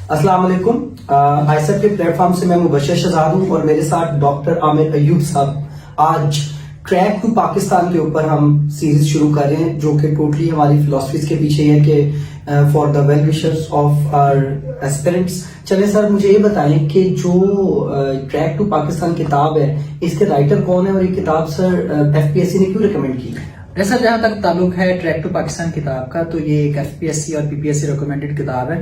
السلام علیکم. آئی سیٹ کے پلیٹ فارم سے میں مبشر شہزاد ہوں اور میرے ساتھ ڈاکٹر عامر ایوب صاحب. آج ٹریک ٹو پاکستان کے اوپر ہم سیریز شروع کر رہے ہیں جو کہ ٹوٹلی ہماری فلاسفیز کے پیچھے ہے کہ for the well wishers of our aspirants. چلیں سر مجھے یہ بتائیں کہ جو ٹریک ٹو پاکستان کتاب ہے اس کے رائٹر کون ہے اور یہ کتاب سر ایف پی ایس سی نے کیوں ریکمینڈ کی؟ سر جہاں تک تعلق ہے ٹریک ٹو پاکستان کتاب کا تو یہ ایک ایف پی ایس سی اور پی پی ایس سی ریکمینڈڈ کتاب ہے.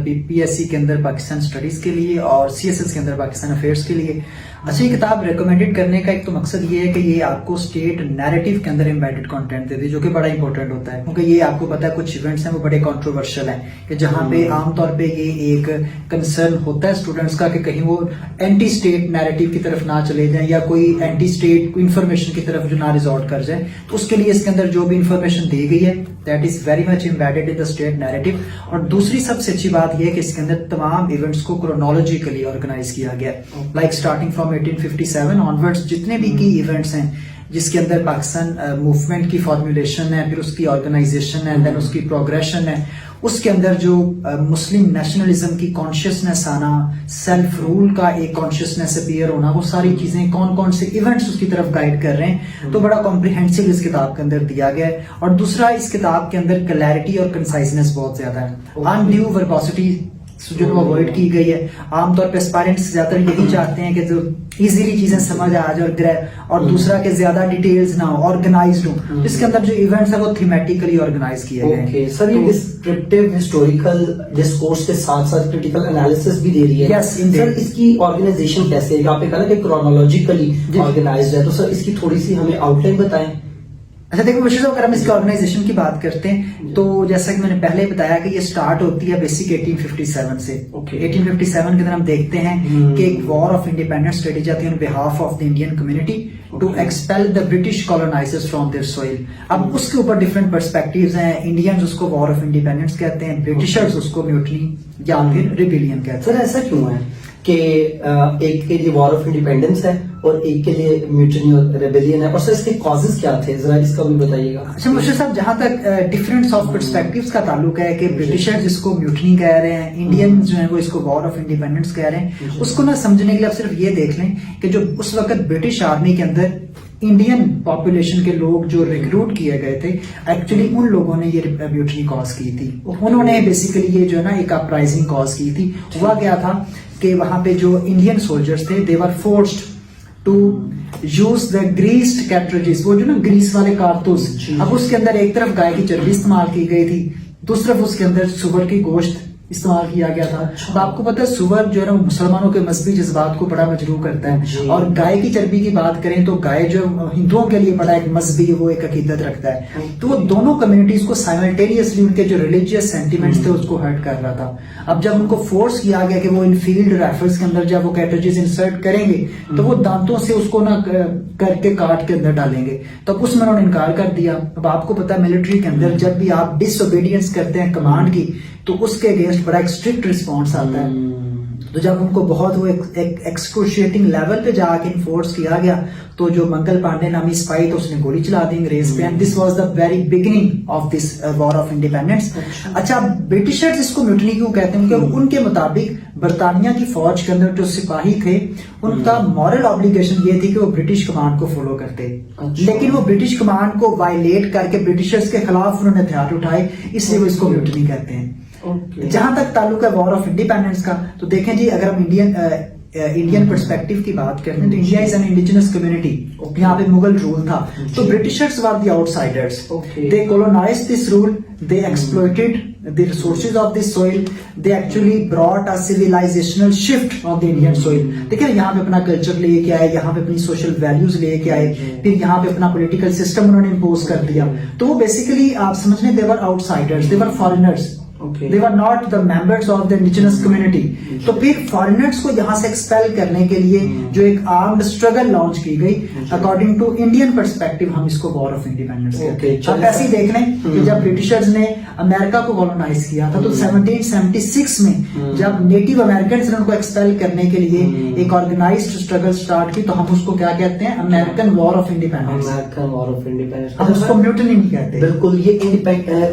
پی پی ایس سی کے اندر پاکستان اسٹڈیز کے لیے اور سی ایس ایس کے اندر پاکستان افیئرس کے لیے. اچھا یہ کتاب ریکمینڈڈ کرنے کا ایک تو مقصد یہ ہے کہ یہ آپ کو اسٹیٹ نیریٹو کے اندر امبیڈڈ کنٹینٹ دیتی ہے جو کہ بڑا امپورٹنٹ ہوتا ہے کیونکہ یہ آپ کو پتا ہے کچھ ایونٹس ہیں وہ بڑے کنٹروورشل ہیں کہ جہاں پہ عام طور پہ یہ ایک کنسرن ہوتا ہے اسٹوڈنٹس کا کہ کہیں وہ اینٹی اسٹیٹ نیریٹو کی طرف نہ چلے جائیں یا کوئی اینٹی اسٹیٹ انفارمیشن کی طرف جو نہ ریزورٹ کر جائیں. تو اس کے لیے اس کے اندر جو بھی انفارمیشن دی گئی ہے that is very much embedded in the state narrative. اور دوسری سب سے اچھی بات یہ ہے کہ اس کے اندر تمام ایونٹس کو کرونالوجیکلی آرگنائز کیا گیا ہے لائک اسٹارٹنگ فرام 1857 آنورڈز جتنے بھی کی ایونٹس ہیں جس کے اندر پاکستان موومنٹ کی فارمولیشن ہے پھر اس کی آرگنائزیشن ہے دین اس کی پروگریشن ہے اس کے اندر جو مسلم نیشنلزم کی کانشیسنیس آنا سیلف رول کا ایک کانشیسنیس اپیئر ہونا وہ ساری چیزیں کون کون سے ایونٹس اس کی طرف گائیڈ کر رہے ہیں تو بڑا کمپریہنسو اس کتاب کے اندر دیا گیا ہے. اور دوسرا اس کتاب کے اندر کلیئرٹی اور کنسائزنس بہت زیادہ ہے. انڈیو وربوسٹی جو وہ اوائڈ کی گئی ہے. عام طور پہ اسپائرنٹس زیادہ تر یہی چاہتے ہیں کہ جو ایزیلی چیزیں سمجھ آ جائے اور دوسرا کہ زیادہ ڈیٹیلز نہ ہو آرگنائزڈ ہو. اس کے اندر جو ایونٹس ہیں وہ تھیمیٹیکلی آرگنائز کیے گئے ہیں. سر یہ ڈسکرپٹیو ہسٹوریکل ڈسکورس کے ساتھ ساتھ کریٹیکل انالیسس بھی دے رہی ہے. سر اس کی آرگنائزیشن کیسے ہے؟ آپ نے کہا کہ کرونالوجیکلی آرگنائزڈ ہے تو سر اس کی تھوڑی سی ہمیں آؤٹ لائن بتائیں. اچھا دیکھو بشیر صاحب اگر ہم اس کی آرگنائزیشن کی بات کرتے ہیں تو جیسا کہ میں نے پہلے بتایا کہ یہ سٹارٹ ہوتی ہے بیسک 1857 سے. 1857 کے اندر ہم دیکھتے ہیں کہ ایک وار آف انڈیپینڈنس لڑی جاتی ہے on behalf of the Indian community to expel the British colonizers from their soil. اب اس کے اوپر ڈفرینٹ پرسپیکٹیوز ہیں. انڈینز اس کو وار آف انڈیپینڈنس کہتے ہیں, برٹشرز اس کو میوٹنی یا پھر ریبیلین کہتے ہیں. سر ایسا کیوں ہے کہ ایک کے لیے وار آف انڈیپینڈنس ہے اور ایک کے لیے میوٹنی اور ریبیلین ہے, اور سر اس کے کازز کیا تھے ذرا اس کا بھی بتائیے گا. اچھا مرشد صاحب جہاں تک ڈفرینس آف پرسپیکٹیوز کا تعلق ہے کہ برٹشرز اس کو میوٹنی کہہ رہے ہیں, انڈین جو ہیں وہ اس کو وار آف انڈیپینڈنس کہہ رہے ہیں, اس کو نہ سمجھنے کے لیے آپ صرف یہ دیکھ لیں کہ جو اس وقت برٹش آرمی کے اندر انڈین پاپولیشن کے لوگ جو ریکروٹ کیے گئے تھے ایکچولی ان لوگوں نے یہ میوٹنی کاز کی تھی. انہوں نے بیسیکلی یہ جو ہے نا ایک اپرائزنگ کاز کی تھی. ہوا کیا تھا کہ وہاں پہ جو انڈین سولجرز تھے they were forced to use the greased cartridges, وہ جو نا گریس والے کارتوس. اب اس کے اندر ایک طرف گائے کی چربی استعمال کی گئی تھی, دوسری طرف اس کے اندر سور کی گوشت استعمال کیا گیا تھا. اب آپ کو پتا ہے سور جو ہے نا مسلمانوں کے مذہبی جذبات کو بڑا مجروح کرتا ہے, اور گائے کی چربی کی بات کریں تو گائے جو ہندوؤں کے لیے بڑا ایک مذہبی وہ ایک عقیدت رکھتا ہے. تو وہ دونوں کمیونٹیز کو سائملٹینیسلی ان کے جو ریلیجیس سینٹیمنٹس تھے اس کو ہرٹ کر رہا تھا. اب جب ان کو فورس کیا گیا کہ وہ ان فیلڈ رائفلز کے اندر جب وہ کیٹریجز انسرٹ کریں گے تو وہ دانتوں سے اس کو نہ کر کے کاٹ کے اندر ڈالیں گے, تو اس میں انہوں نے انکار کر دیا. اب آپ کو پتا ہے ملٹری کے اندر جب بھی آپ ڈس اوبیڈینس کرتے ہیں کمانڈ کی تو اس کے اگینسٹ بڑا ایک اسٹرکٹ رسپانس آتا ہے. تو جب ان کو بہت وہ ایکسکروشیٹنگ لیول پہ جا کے انفورس کیا گیا تو جو منگل پانڈے نامی سپاہی تو اس نے گولی چلا دی انگریز پہ, and this was the very beginning of this war of independence. اچھا برٹشرز اس کو میوٹنی کیوں کہتے ہیں کیونکہ ان کے مطابق برطانیہ کی فوج کے اندر جو سپاہی تھے ان کا مورل آبلیگیشن یہ تھی کہ وہ برٹش کمانڈ کو فالو کرتے, لیکن وہ برٹش کمانڈ کو وائلیٹ کر کے برٹشرز کے خلاف انہوں نے ہتھیار اٹھائے, اس لیے وہ اس کو میوٹنی کہتے ہیں. جہاں تک تعلق ہے وار آف انڈیپینڈنس کا تو دیکھیں جی اگر ہم انڈین پرسپیکٹو کی بات کرتے ہیں تو India is an indigenous community. یہاں پہ مغل رول تھا تو Britishers were the outsiders. They colonized this rule, they exploited the resources of this soil, they actually brought a civilizational shift on the Indian soil. دیکھیں یہاں پہ اپنا culture لے کے آئے, یہاں پہ اپنی سوشل ویلیوز لے کے آئے, پھر یہاں پہ اپنا پولیٹیکل سسٹم انہوں نے امپوز کر دیا. تو وہ بیسیکلی آپ سمجھ لیں they were outsiders, they were foreigners. They were not the members of the indigenous community. تو پھر فارینرز کو یہاں سے ایکسپیل کرنے کے لیے جو ایک آرمڈ اسٹرگل لانچ کی گئی اکارڈنگ ٹو انڈین پرسپیکٹو ہم اس کو وار آف انڈیپینڈنس کہتے ہیں. آپ ایسے ہی دیکھ لیں کہ جب برٹشرز نے امریکہ کو کولونائز کیا تھا تو 1776 میں جب نیٹو امریکنز نے ان کو ایکسپیل کرنے کے لیے ایک آرگنائزڈ اسٹرگل اسٹارٹ کی تو ہم اس کو کیا کہتے ہیں American war of independence. American war of independence ہم اس کو میوٹنی نہیں کہتے. بالکل یہ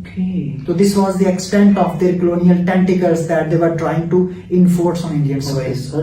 Okay. So this was the extent of their colonial tentacles that they were trying to enforce on Indian soil. Okay, sir,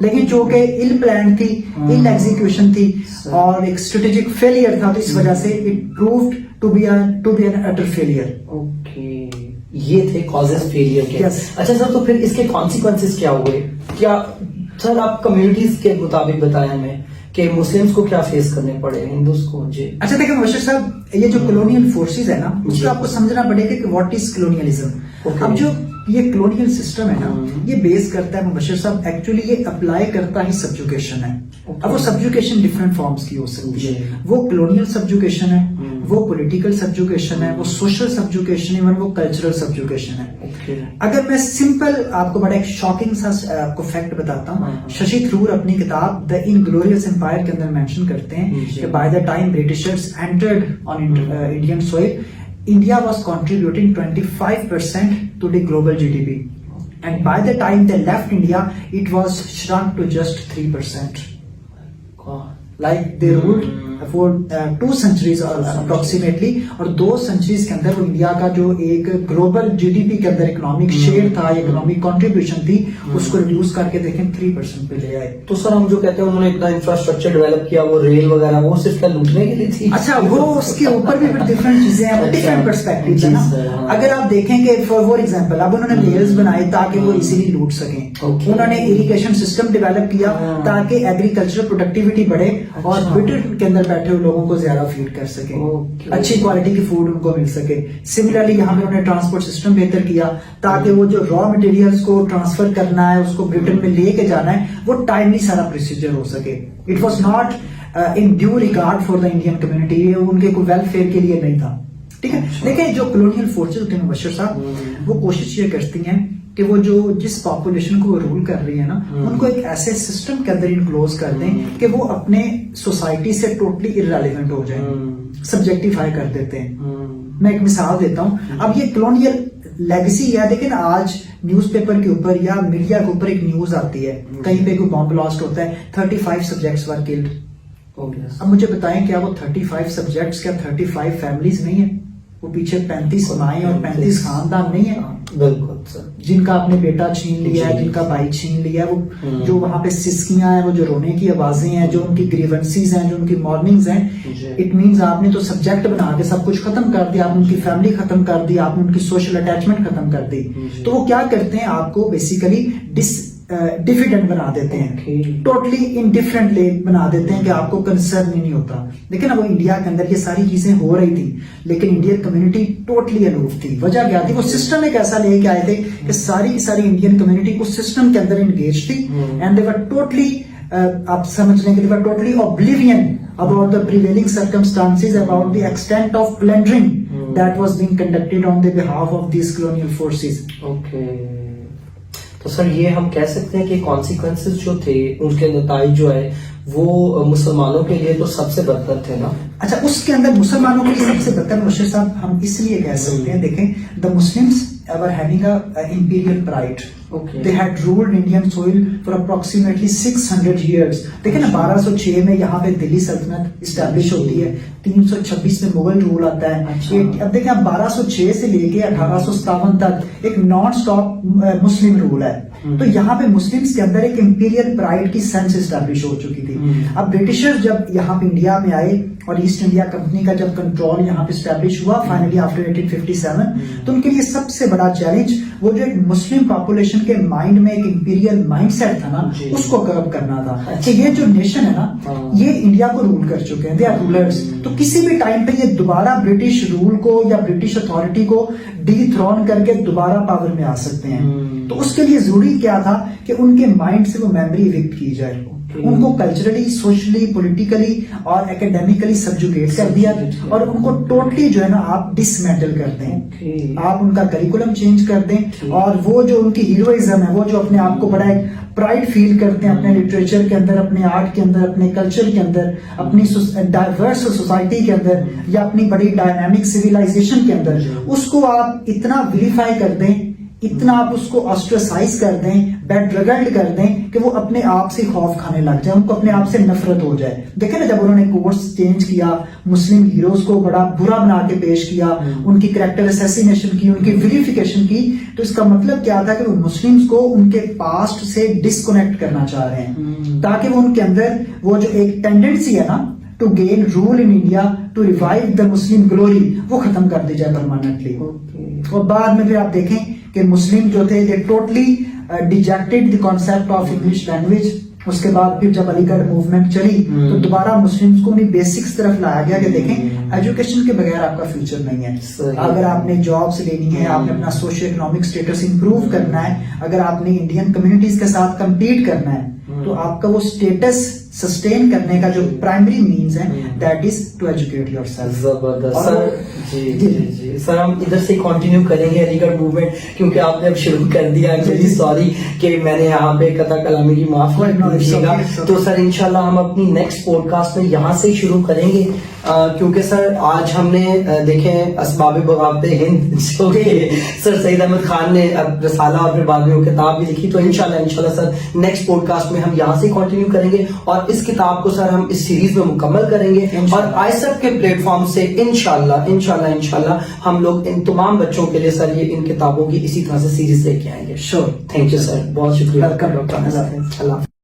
لیکن جو کہ ال پلان تھی, ال ایگزیکیوشن تھی اور ایک اسٹریٹجک فیلئر تھا, تو اس وجہ سے it proved to be an utter failure. Okay, یہ تھے کازز فیلئر کے. Yes. اچھا سر, تو پھر اس کے کانسیکوینسز کیا ہوئے؟ کیا سر آپ کمیونٹیز کے مطابق بتائیں ہمیں کہ مسلمس کو کیا فیس کرنے پڑے, ہندوز کو؟ جی اچھا دیکھیں مبشر صاحب, یہ جو کلونیل فورسز ہے نا, اس کو آپ کو سمجھنا پڑے گا کہ واٹ از کلونیلزم. اب جو یہ کلونیل سسٹم ہے نا, یہ بیس کرتا ہے مبشر صاحب, ایکچولی یہ اپلائی کرتا ہی سبجوکیشن ہے. اب وہ سبجوکیشن ڈفرینٹ فارمز کی ہو سکتی ہے. وہ کلونیل سبجوکیشن ہے, وہ پولیٹیکل سبجوکیشن ہے, وہ سوشل سبجوکیشن ہے, وہ کلچرل سبجوکیشن ہے. اگر میں سمپل آپ کو بڑا ایک شاکنگ سا آپ کو فیکٹ بتاتا ہوں, ششی تھرور اپنی کتاب دا انگلوریس امپائر کے اندر مینشن کرتے ہیں کہ by the time Britishers entered on Indian soil, India was contributing 25% to the global GDP, and by the time they left India, it was shrunk to just 3%. Like they ruled for 2 centuries approximately, اور 2 centuries کے اندر وہ India کا جو ایک global G D P کے اندر economic share تھا, economic contribution تھی, اس کو ریڈیوس کر کے دیکھیں 3% پہ لے آئے. تو سر ہم جو کہتے ہیں انہوں نے اتنا انفراسٹرکچر ڈیولپ کیا, وہ ریل وغیرہ, وہ صرف کیا لوٹنے کے لیے تھی؟ اچھا, وہ اس کے اوپر بھی ڈفرنٹ چیزیں ہیں, ڈفرنٹ پرسپیکٹیوز ہیں نا. اگر آپ دیکھیں کہ فار ایگزامپل اب انہوں نے ریلز بنائے تاکہ وہ ایزیلی لوٹ سکیں, انہوں نے اریگیشن سسٹم ڈیولپ کیا تاکہ ایگریکلچر پروڈکٹیوٹی بڑھے اور برٹن کے اندر بیٹھے ہوئے لوگوں کو زیادہ فیڈ کر سکیں, اچھی کوالٹی کی فوڈ ان کو مل سکے. سملرلی یہاں پہ انہوں نے ٹرانسپورٹ سسٹم بہتر کیا تاکہ وہ جو را مٹیریلز کو ٹرانسفر کرنا ہے, اس کو برٹن میں لے کے جانا ہے, وہ ٹائملی سارا پروسیجر ہو سکے. It was not in due regard for the Indian community, یہ ان کے کوئی ویلفیئر کے لیے نہیں تھا. ٹھیک ہے, لیکن جو کلونیل فورسز ہوتے ہیں مبشر صاحب, وہ کوشش یہ کرتی ہیں کہ وہ جو جس پاپولیشن کو رول کر رہی ہے نا, ان کو ایک ایسے سسٹم کے اندر انکلوز کر دیں کہ وہ اپنے سوسائٹی سے ٹوٹلی ارریلیونٹ ہو جائیں, سبجیکٹیفائی کر دیتے ہیں. میں ایک مثال دیتا ہوں. اب یہ کلونیل لیگیسی ہے, لیکن آج نیوز پیپر کے اوپر یا میڈیا کے اوپر ایک نیوز آتی ہے, کہیں پہ کوئی بم بلاسٹ ہوتا ہے, 35 سبجیکٹس ور کلڈ. اب مجھے بتائیں کیا وہ 35 سبجیکٹس کیا 35 فیملیز نہیں ہیں؟ وہ پیچھے 35 مائیں اور 35 خاندان نہیں ہیں؟ بالکل سر, جن کا اپنے بیٹا چھین لیا ہے, جن کا بھائی چھین لیا ہے, وہ جو وہاں پہ سسکیاں ہیں, وہ جو رونے کی آوازیں ہیں, جو ان کی گریونسیز ہیں, جو ان کی مارننگز ہیں, اٹ مینز آپ نے تو سبجیکٹ بنا کے سب کچھ ختم کر دیا, آپ نے ان کی فیملی ختم کر دی, آپ نے ان کی سوشل اٹیچمنٹ ختم کر دی. تو وہ کیا کرتے ہیں, آپ کو بیسیکلی ڈیفیڈنٹ بنا دیتے ہیں, ٹوٹلی انڈیفرنٹ بنا دیتے ہیں کہ آپ کو کنسرن ہی نہیں ہوتا. لیکن اب وہ انڈیا کے اندر یہ ساری چیزیں ہو رہی تھی, لیکن انڈین کمیونٹی ٹوٹلی الوف تھی. وجہ کیا تھی, وہ سسٹم ایک ایسا لے کے آئے تھے کہ ساری کی ساری انڈین کمیونٹی اس سسٹم کے اندر انگیج تھی, اینڈ دے ور ٹوٹلی, آپ سمجھ لیں کہ they were totally oblivious about the prevailing circumstances, about the extent of plundering that was being conducted on the behalf of these colonial forces. Okay. تو سر یہ ہم کہہ سکتے ہیں کہ کانسیکوینسز جو تھے, ان کے نتائج جو ہے وہ مسلمانوں کے لیے تو سب سے بدتر تھے نا. اچھا, اس کے اندر مسلمانوں کے لیے سب سے بدتر مشیر صاحب ہم اس لیے کہہ سکتے ہیں, دیکھیں the Muslims were having a imperial pride. Okay. They had ruled Indian soil for approximately 600 years. دیکھیں نا 1206 میں یہاں پہ دلی سلطنت اسٹیبلش ہوتی ہے, 326 میں مغل رول آتا ہے. اب دیکھیں 1206 سے لے کے 1857 تک ایک نان سٹاپ مسلم رول ہے. تو یہاں پہ مسلمز کے اندر ایک امپیریل پرائڈ کی سینس اسٹیبلش ہو چکی تھی. اب برٹشر جب یہاں پہ انڈیا میں آئے اور ایسٹ انڈیا کمپنی کا جب کنٹرول یہاں پہ اسٹیبلش ہوا فائنلی آفٹر 1857, تو ان کے لیے سب سے بڑا چیلنج وہ جو ایک مسلم پاپولیشن کے مائنڈ میں ایک امپیریل مائنڈ سیٹ تھا نا, اس کو کرب کرنا تھا کہ یہ جو نیشن ہے نا, یہ انڈیا کو رول کر چکے ہیں, دے آر رولرز. تو کسی بھی ٹائم پہ یہ دوبارہ برٹش رول کو یا برٹش اتھارٹی کو ڈی تھرون کر کے دوبارہ پاور میں آ سکتے ہیں. تو اس کے لیے ضروری کیا تھا کہ ان کے مائنڈ سے وہ میموری ایوکٹ کی جائے, ان کو کلچرلی, سوشلی, پولیٹیکلی اور اکیڈیمکلی سبجوگیٹ کر دیا, اور ان کو ٹوٹلی جو ہے نا آپ ڈسمینٹل کر دیں, آپ ان کا کریکولم چینج کر دیں, اور وہ جو ان کی ہیروئزم ہے, وہ جو اپنے آپ کو بڑا ایک پرائڈ فیل کرتے ہیں اپنے لٹریچر کے اندر, اپنے آرٹ کے اندر, اپنے کلچر کے اندر, اپنی ڈائیورس سوسائٹی کے اندر, یا اپنی بڑی ڈائنامک سویلائزیشن کے اندر, اس کو آپ اتنا ویریفائی کر دیں اتنا آپ اس کو آسٹرسائز کر دیں, بیڈ ریگلڈ کر دیں کہ وہ اپنے آپ سے خوف کھانے لگ جائے, ان کو اپنے آپ سے نفرت ہو جائے. دیکھیں نا جب انہوں نے کورس چینج کیا, مسلم ہیروز کو بڑا برا بنا کے پیش کیا, ان کی کریکٹر اسیسینیشن کی, ان کی ویلیفیکیشن کی, تو اس کا مطلب کیا تھا کہ وہ مسلمز کو ان کے پاسٹ سے ڈسکنیکٹ کرنا چاہ رہے ہیں, تاکہ وہ ان کے اندر وہ جو ایک ٹینڈنسی ہے نا to gain rule in India, to revive the Muslim glory, وہ ختم کر دی جائے پرماننٹلی. اور بعد میں پھر آپ دیکھیں کہ مسلم جو تھے they totally rejected the concept of English language. اس کے بعد پھر جب علی گڑھ موومنٹ چلی تو دوبارہ مسلمز کو انہیں بیسکس طرف لایا گیا کہ دیکھیں ایجوکیشن کے بغیر آپ کا فیوچر نہیں ہے. اگر آپ نے جابس لینی ہے, آپ نے اپنا سوشل اکنامک اسٹیٹس امپروو کرنا ہے, اگر آپ نے انڈین کمیونٹیز کے ساتھ کمپیٹ کرنا ہے, تو آپ کا وہ اسٹیٹس سسٹین کرنے کا جو پرائمری مینز ہے that is to educate yourself. زبردست سر. جی سر, ہم ادھر سے کنٹینیو کریں گے علی گڑھ موومنٹ, کیونکہ آپ نے اب شروع کر دیا. جی سوری کہ میں نے یہاں پہ قطع کلامی کی معافی دیجیے گا. تو سر انشاءاللہ ہم اپنی نیکسٹ پوڈ کاسٹ میں یہاں سے شروع کریں گے, کیونکہ سر آج ہم نے دیکھیں اسباب بغاوت ہند جو کہ سر سید احمد خان نے رسالہ اور پھر بعد میں وہ کتاب بھی لکھی, تو انشاءاللہ سر نیکسٹ پوڈ کاسٹ میں ہم یہاں سے کنٹینیو کریں گے, اور اس کتاب کو سر ہم اس سیریز میں مکمل کریں گے, اور آئیسب کے پلیٹ فارم سے انشاءاللہ ہم لوگ ان تمام بچوں کے لیے سر یہ ان کتابوں کی اسی طرح سے سیریز لے کے آئیں گے. شور. تھینک یو سر, بہت شکریہ. Welcome doctor. اللہ